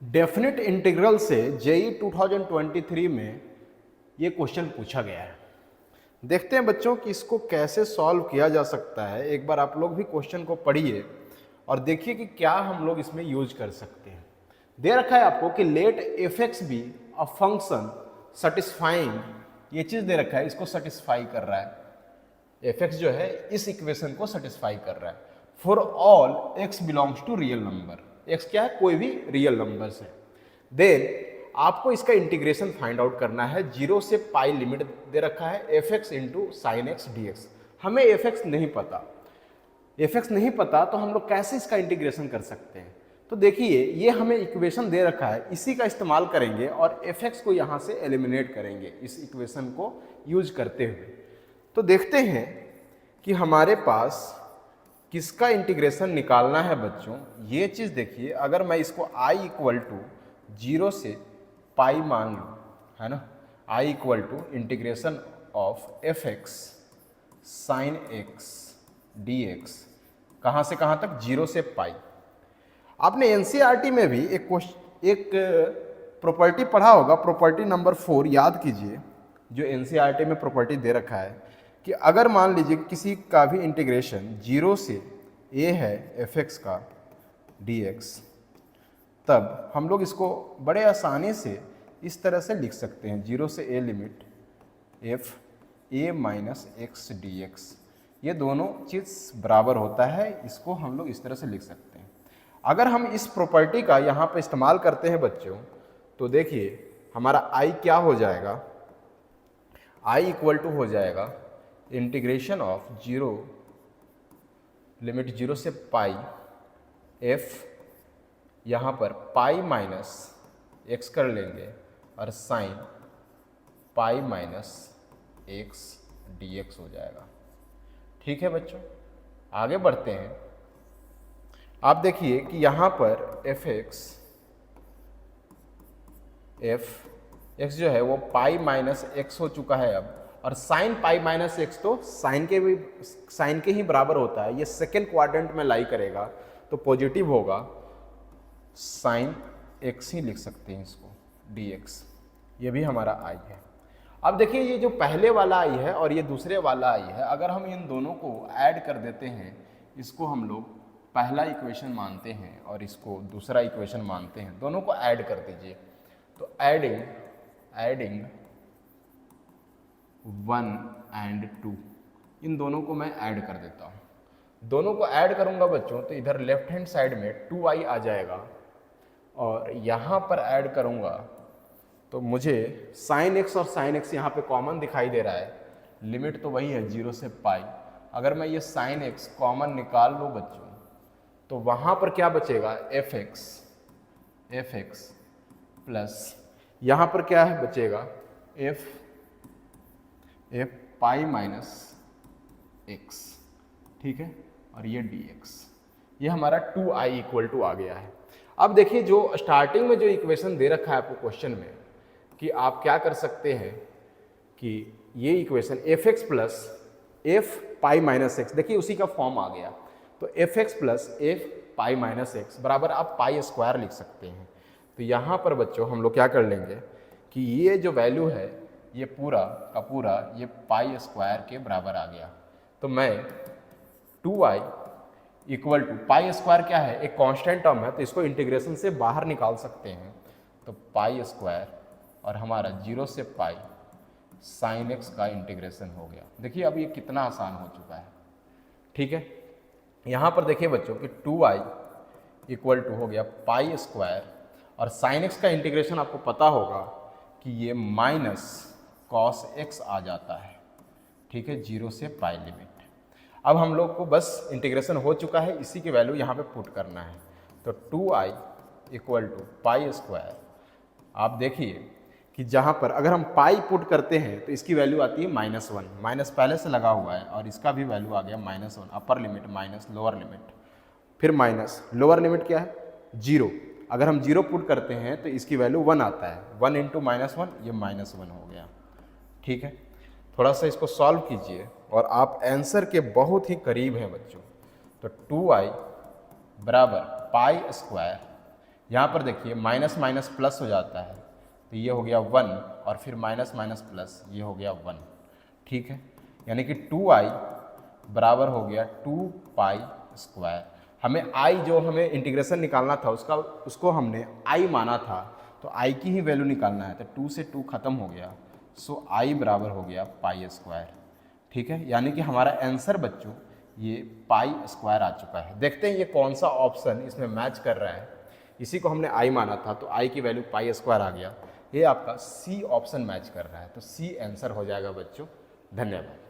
Definite integral से JEE 2023 में ये क्वेश्चन पूछा गया है। देखते हैं बच्चों कि इसको कैसे सॉल्व किया जा सकता है। एक बार आप लोग भी क्वेश्चन को पढ़िए और देखिए कि क्या हम लोग इसमें यूज कर सकते हैं। दे रखा है आपको कि let F X be a function satisfying, ये चीज दे रखा है, इसको सेटिस्फाई कर रहा है। एफ एक्स जो है इस इक्वेशन को सेटिस्फाई कर रहा है for all X belongs to real number. X क्या है? कोई भी रियल नंबर है। देन आपको इसका इंटीग्रेशन फाइंड आउट करना है। 0 से पाई लिमिट दे रखा है F x into sine X D x. हमें एफ एक्स नहीं पता, एफ एक्स नहीं पता तो हम लोग कैसे इसका इंटीग्रेशन कर सकते हैं? तो देखिए ये हमें इक्वेशन दे रखा है, इसी का इस्तेमाल करेंगे और एफ एक्स को यहाँ से एलिमिनेट करेंगे इस इक्वेशन को यूज करते हुए। तो देखते हैं कि हमारे पास किसका इंटीग्रेशन निकालना है बच्चों। ये चीज़ देखिए, अगर मैं इसको i इक्वल टू 0 से पाई मान लूँ, है ना, i equal to integration of F X sine X D X, कहाँ से कहाँ तक? 0 से पाई। आपने एनसीईआरटी में भी एक प्रॉपर्टी पढ़ा होगा, प्रॉपर्टी नंबर 4 याद कीजिए। जो एनसीईआरटी में प्रॉपर्टी दे रखा है कि अगर मान लीजिए किसी का भी इंटीग्रेशन 0 से a है एफ एक्स का डी एक्स, तब हम लोग इसको बड़े आसानी से इस तरह से लिख सकते हैं, 0 से a limit F A minus x D x. ये दोनों चीज़ बराबर होता है, इसको हम लोग इस तरह से लिख सकते हैं। अगर हम इस प्रॉपर्टी का यहाँ पे इस्तेमाल करते हैं बच्चों, तो देखिए हमारा i क्या हो जाएगा, i इक्वल टू हो जाएगा इंटीग्रेशन ऑफ 0 लिमिट 0 से पाई एफ, यहाँ पर पाई माइनस एक्स कर लेंगे और sine pi minus x D x हो जाएगा। ठीक है बच्चों, आगे बढ़ते हैं। आप देखिए कि यहाँ पर एफ एक्स जो है वो पाई माइनस एक्स हो चुका है अब, और साइन पाई माइनस एक्स तो साइन के ही बराबर होता है। ये सेकेंड क्वाड्रेंट में लाई करेगा तो पॉजिटिव होगा, साइन एक्स ही लिख सकते हैं इसको, डी एक्स। ये भी हमारा आई है। अब देखिए ये जो पहले वाला आई है और ये दूसरे वाला आई है, अगर हम इन दोनों को ऐड कर देते हैं, इसको हम लोग पहला इक्वेशन मानते हैं और इसको दूसरा इक्वेशन मानते हैं, दोनों को ऐड कर दीजिए। तो एडिंग 1 एंड 2, इन दोनों को मैं ऐड कर देता हूँ। दोनों को ऐड करूँगा बच्चों तो इधर लेफ्ट हैंड साइड में 2i आ जाएगा, और यहाँ पर ऐड करूँगा तो मुझे साइन एक्स और साइन एक्स यहाँ पे कॉमन दिखाई दे रहा है। लिमिट तो वही है 0 से पाई। अगर मैं ये साइन एक्स कॉमन निकाल लूँ बच्चों, तो वहाँ पर क्या बचेगा? एफ एक्स प्लस यहाँ पर क्या है बचेगा? एफ पाई माइनस एक्स, ठीक है, और ये डी एक्स। ये हमारा 2i इक्वल टू आ गया है। अब देखिए जो स्टार्टिंग में जो इक्वेशन दे रखा है आपको क्वेश्चन में, कि आप क्या कर सकते हैं कि ये equation F x plus F pi minus x, देखिए उसी का फॉर्म आ गया। तो F x plus F pi minus x बराबर आप पाई स्क्वायर लिख सकते हैं। तो यहाँ पर बच्चों हम लोग क्या कर लेंगे कि ये जो वैल्यू है ये पूरा का पूरा ये पाई स्क्वायर के बराबर आ गया। तो मैं 2i equal to pi square क्या है? एक कांस्टेंट टर्म है, तो इसको इंटीग्रेशन से बाहर निकाल सकते हैं। तो पाई स्क्वायर और हमारा 0 से पाई साइन एक्स का इंटीग्रेशन हो गया। देखिए अब ये कितना आसान हो चुका है। ठीक है, यहाँ पर देखिए बच्चों कि 2i इक्वल टू हो गया पाई स्क्वायर, और साइन एक्स का इंटीग्रेशन आपको पता होगा कि ये माइनस कॉस एक्स आ जाता है। ठीक है, 0 से पाई लिमिट। अब हम लोग को बस इंटीग्रेशन हो चुका है, इसी की वैल्यू यहाँ पे पुट करना है। तो 2i equal to pi square, आप देखिए कि जहाँ पर अगर हम पाई पुट करते हैं तो इसकी वैल्यू आती है -1, माइनस पहले से लगा हुआ है, और इसका भी वैल्यू आ गया -1, upper limit minus lower limit, फिर माइनस लोअर लिमिट क्या है? 0। अगर हम 0 पुट करते हैं तो इसकी वैल्यू 1 आता है, 1 इंटू -1, ये -1 हो गया। ठीक है, थोड़ा सा इसको सॉल्व कीजिए और आप आंसर के बहुत ही करीब हैं बच्चों। तो 2i बराबर पाई स्क्वायर यहाँ पर देखिए माइनस माइनस प्लस हो जाता है, तो ये हो गया 1 और फिर माइनस माइनस प्लस ये हो गया 1। ठीक है, यानी कि 2i बराबर हो गया 2π²। हमें i जो हमें इंटीग्रेशन निकालना था उसको हमने i माना था, तो i की ही वैल्यू निकालना है, तो 2 से 2 खत्म हो गया, सो i बराबर हो गया π²। ठीक है, यानी कि हमारा आंसर बच्चों ये π² आ चुका है। देखते हैं ये कौन सा ऑप्शन इसमें मैच कर रहा है। इसी को हमने i माना था, तो i की वैल्यू π² आ गया। ये आपका सी ऑप्शन मैच कर रहा है, तो सी आंसर हो जाएगा बच्चों। धन्यवाद।